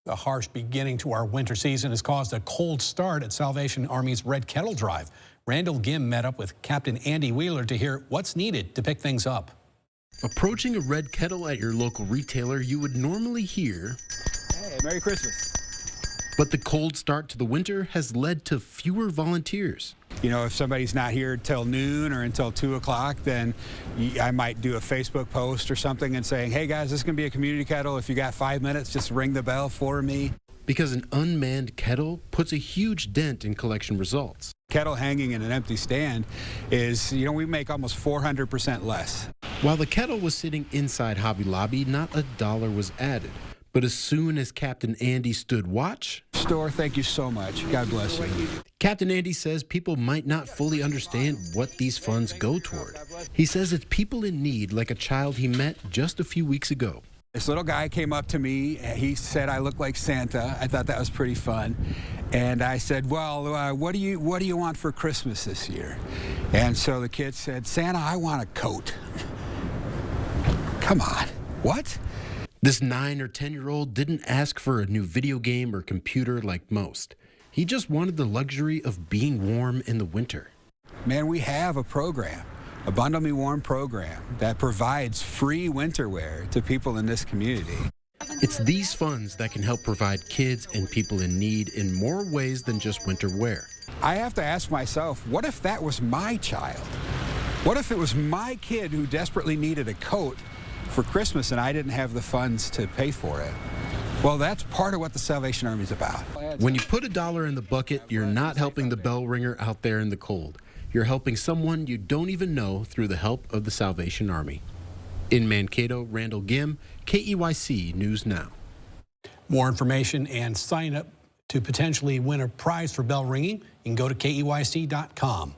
The harsh beginning to our winter season has caused a cold start at Salvation Army's Red Kettle Drive. Randall Gim met up with Captain Andy Wheeler to hear what's needed to pick things up. Approaching a red kettle at your local retailer, you would normally hear, "Hey, Merry Christmas." But the cold start to the winter has led to fewer volunteers. You know, if somebody's not here till noon or until 2 o'clock, then I might do a Facebook post or something and saying, "Hey guys, this is going to be a community kettle. If you got 5 minutes, just ring the bell for me." Because an unmanned kettle puts a huge dent in collection results. Kettle hanging in an empty stand is, you know, we make almost 400% less. While the kettle was sitting inside Hobby Lobby, not $1 was added. But as soon as Captain Andy stood watch, Store, thank you so much. God bless you. Captain Andy says people might not fully understand what these funds go toward. He says it's people in need, like a child he met just a few weeks ago. This little guy came up to me. He said I look like Santa. I thought that was pretty fun. And I said, "Well, what do you want for Christmas this year?" And so the kid said, "Santa, I want a coat." Come on. What? This 9 or 10-year-old didn't ask for a new video game or computer like most. He just wanted the luxury of being warm in the winter. Man, we have a program, a Bundle Me Warm program that provides free winter wear to people in this community. It's these funds that can help provide kids and people in need in more ways than just winter wear. I have to ask myself, what if that was my child? What if it was my kid who desperately needed a coat for Christmas and I didn't have the funds to pay for it? Well, that's part of what the Salvation Army is about. When you put $1 in the bucket, you're not helping the bell ringer out there in the cold. You're helping someone you don't even know through the help of the Salvation Army. In Mankato, Randall Gim, KEYC News Now. More information and sign up to potentially win a prize for bell ringing, you can go to KEYC.com.